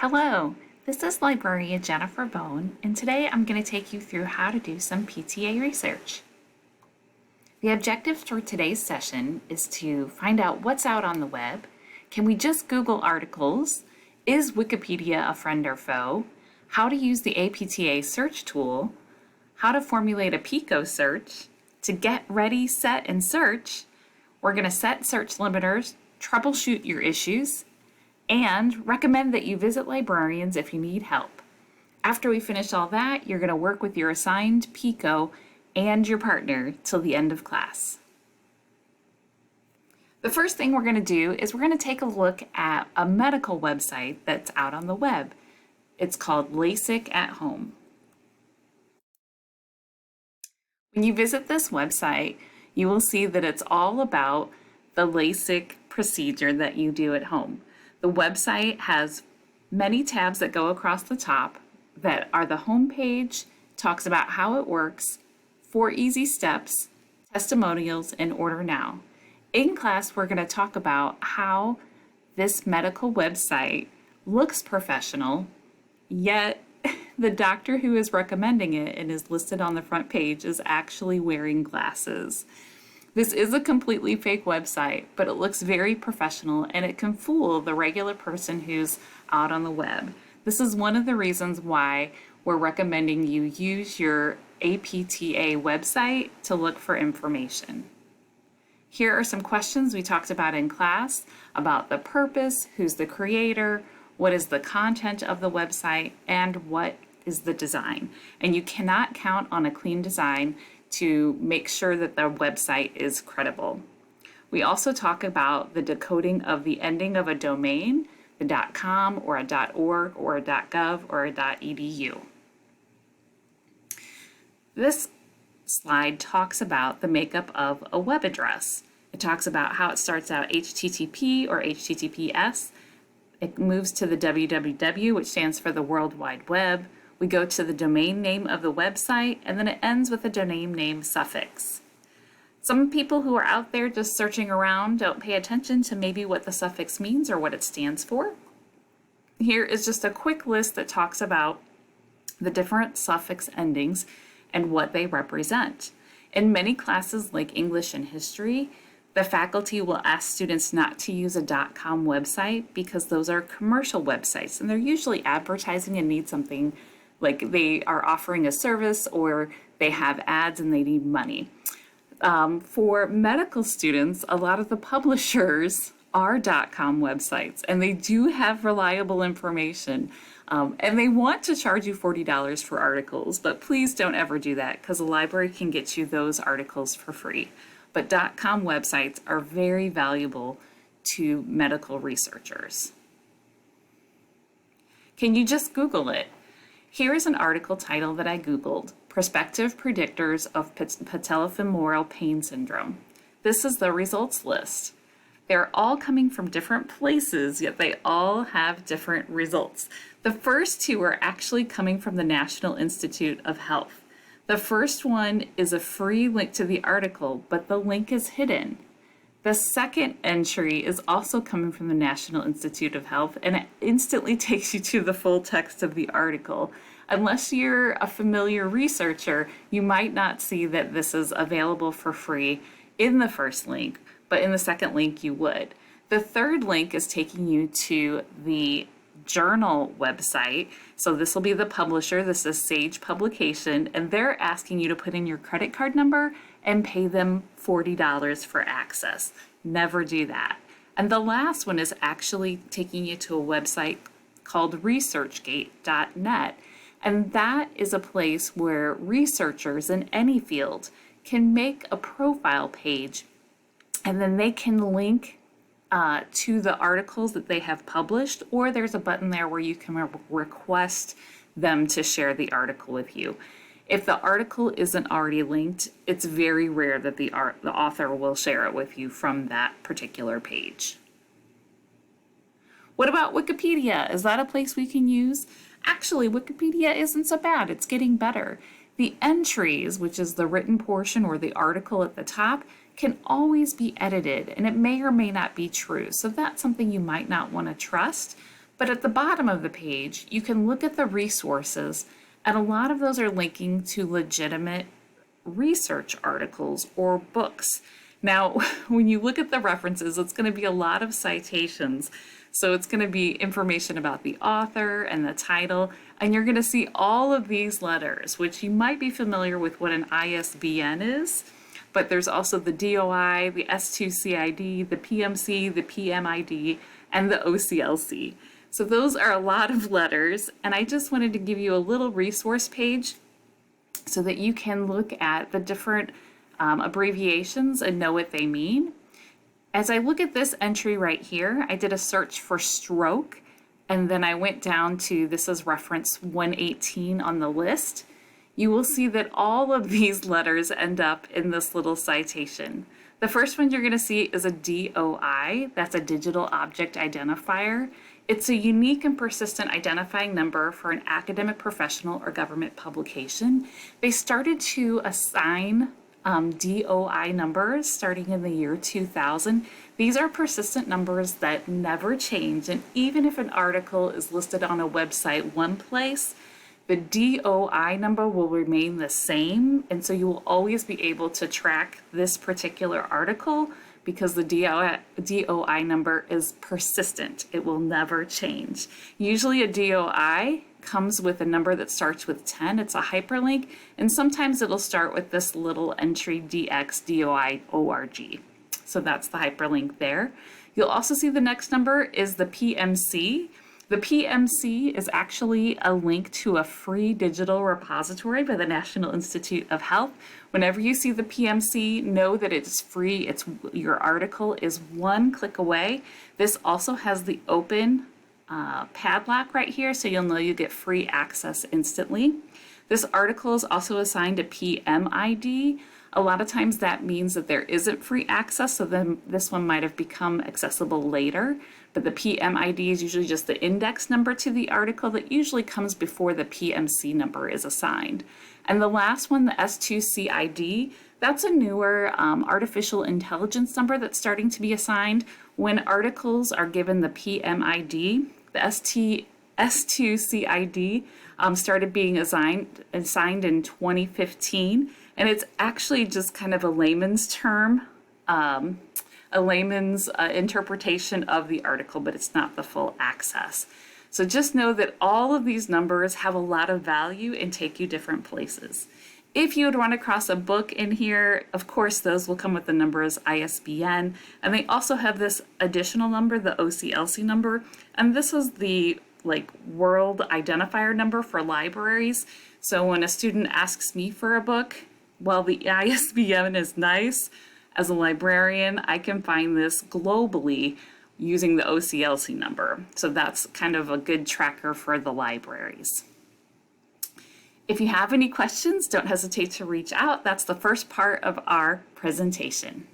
Hello, this is librarian Jennifer Bone, and today I'm going to take you through how to do some PTA research. The objective for today's session is to find out what's out on the web. Can we just Google articles? Is Wikipedia a friend or foe? How to use the APTA search tool, how to formulate a PICO search, to get ready, set, and search. We're going to set search limiters, troubleshoot your issues, and recommend that you visit librarians if you need help. After we finish all that, you're going to work with your assigned PICO and your partner till the end of class. The first thing we're going to do is we're going to take a look at a medical website that's out on the web. It's called LASIK at Home. When you visit this website, you will see that it's all about the LASIK procedure that you do at home. The website has many tabs that go across the top that are the home page, talks about how it works, 4 easy steps, testimonials, and order now. In class, we're going to talk about how this medical website looks professional, yet the doctor who is recommending it and is listed on the front page is actually wearing glasses. This is a completely fake website, but it looks very professional and it can fool the regular person who's out on the web. This is one of the reasons why we're recommending you use your APTA website to look for information. Here are some questions we talked about in class about the purpose, who's the creator, what is the content of the website, and what is the design. And you cannot count on a clean design to make sure that the website is credible. We also talk about the decoding of the ending of a domain, the .com or a .org or a .gov or a .edu. This slide talks about the makeup of a web address. It talks about how it starts out HTTP or HTTPS. It moves to the www, which stands for the World Wide Web. We go to the domain name of the website, and then it ends with a domain name suffix. Some people who are out there just searching around don't pay attention to maybe what the suffix means or what it stands for. Here is just a quick list that talks about the different suffix endings and what they represent. In many classes like English and history, the faculty will ask students not to use a .com website because those are commercial websites and they're usually advertising and need something like they are offering a service or they have ads and they need money. For medical students, a lot of the publishers are .com websites and they do have reliable information. And they want to charge you $40 for articles, but please don't ever do that because the library can get you those articles for free. But .com websites are very valuable to medical researchers. Can you just Google it? Here is an article title that I Googled, Prospective Predictors of Patellofemoral Pain Syndrome. This is the results list. They're all coming from different places, yet they all have different results. The first 2 are actually coming from the National Institute of Health. The first one is a free link to the article, but the link is hidden. The second entry is also coming from the National Institute of Health, and it instantly takes you to the full text of the article. Unless you're a familiar researcher, you might not see that this is available for free in the first link, but in the second link you would. The third link is taking you to the journal website. So this will be the publisher. This is Sage Publication, and they're asking you to put in your credit card number and pay them $40 for access. Never do that. And the last one is actually taking you to a website called researchgate.net. And that is a place where researchers in any field can make a profile page and then they can link to the articles that they have published, or there's a button there where you can request them to share the article with you. If the article isn't already linked, it's very rare that the author will share it with you from that particular page. What about Wikipedia? Is that a place we can use? Actually, Wikipedia isn't so bad. It's getting better. The entries, which is the written portion or the article at the top, can always be edited, and it may or may not be true. So that's something you might not want to trust. But at the bottom of the page, you can look at the resources, and a lot of those are linking to legitimate research articles or books. Now, when you look at the references, it's going to be a lot of citations. So it's going to be information about the author and the title, and you're going to see all of these letters, which you might be familiar with what an ISBN is, but there's also the DOI, the S2CID, the PMC, the PMID, and the OCLC. So those are a lot of letters, and I just wanted to give you a little resource page so that you can look at the different abbreviations and know what they mean. As I look at this entry right here, I did a search for stroke, and then I went down to, this is reference 118 on the list. You will see that all of these letters end up in this little citation. The first one you're going to see is a DOI, that's a digital object identifier. It's a unique and persistent identifying number for an academic, professional, or government publication. They started to assign DOI numbers starting in the year 2000. These are persistent numbers that never change, and even if an article is listed on a website one place, the DOI number will remain the same, and so you will always be able to track this particular article because the DOI number is persistent. It will never change. Usually a DOI comes with a number that starts with 10. It's a hyperlink, and sometimes it'll start with this little entry DX-DOI-ORG. So that's the hyperlink there. You'll also see the next number is the PMC. The PMC is actually a link to a free digital repository by the National Institute of Health. Whenever you see the PMC, know that it's free. Your article is one click away. This also has the open padlock right here, so you'll know you get free access instantly. This article is also assigned a PMID. A lot of times that means that there isn't free access, so then this one might have become accessible later. But the PMID is usually just the index number to the article that usually comes before the PMC number is assigned. And the last one, the S2CID, that's a newer artificial intelligence number that's starting to be assigned. When articles are given the PMID, the S2CID started being assigned in 2015, and it's actually just kind of a layman's term, a layman's interpretation of the article, but it's not the full access. So just know that all of these numbers have a lot of value and take you different places. If you would run across a book in here, of course, those will come with the number as ISBN, and they also have this additional number, the OCLC number, and this is the world identifier number for libraries. So when a student asks me for a book, while the ISBN is nice, as a librarian, I can find this globally using the OCLC number. So that's kind of a good tracker for the libraries. If you have any questions, don't hesitate to reach out. That's the first part of our presentation.